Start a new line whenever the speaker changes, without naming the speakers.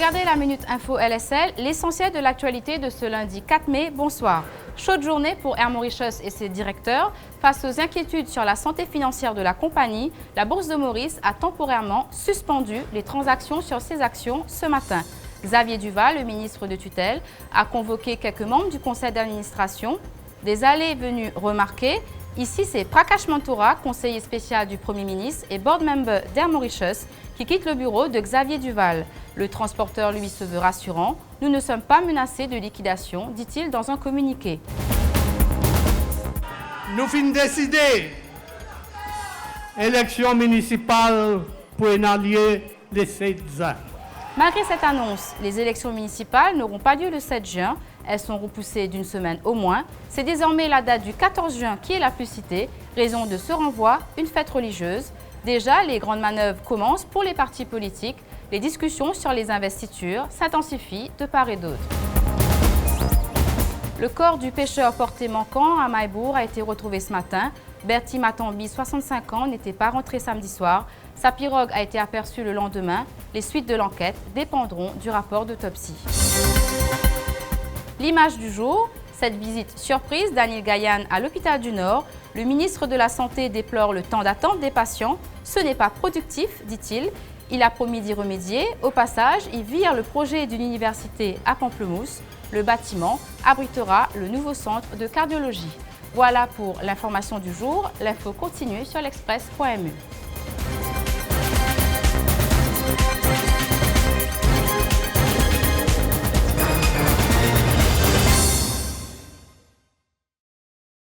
regardez la Minute Info LSL, l'essentiel de l'actualité de ce lundi 4 mai. Bonsoir. Chaude journée pour Air Mauritius et ses directeurs. Face aux inquiétudes sur la santé financière de la compagnie, la Bourse de Maurice a temporairement suspendu les transactions sur ses actions ce matin. Xavier Duval, le ministre de tutelle, a convoqué quelques membres du conseil d'administration. Des allées et venues remarquées. Ici, c'est Prakash Mantora, conseiller spécial du Premier ministre et board member d'Air Mauritius, qui quitte le bureau de Xavier Duval. Le transporteur, lui, se veut rassurant. « Nous ne sommes pas menacés de liquidation », dit-il dans un communiqué.
Nous finissons décider. Élection municipale pour allier les 7 ans.
Malgré cette annonce, les élections municipales n'auront pas lieu le 7 juin. Elles sont repoussées d'une semaine au moins. C'est désormais la date du 14 juin qui est la plus citée. Raison de ce renvoi, une fête religieuse. Déjà, les grandes manœuvres commencent pour les partis politiques. Les discussions sur les investitures s'intensifient de part et d'autre. Le corps du pêcheur porté manquant à Maïbourg a été retrouvé ce matin. Bertie Matambi, 65 ans, n'était pas rentré samedi soir. Sa pirogue a été aperçue le lendemain. Les suites de l'enquête dépendront du rapport d'autopsie. L'image du jour, cette visite surprise d'Anil Gayan à l'hôpital du Nord. Le ministre de la Santé déplore le temps d'attente des patients. Ce n'est pas productif, dit-il. Il a promis d'y remédier. Au passage, il vire le projet d'une université à Pamplemousse. Le bâtiment abritera le nouveau centre de cardiologie. Voilà pour l'information du jour. L'info continue sur l'express.mu.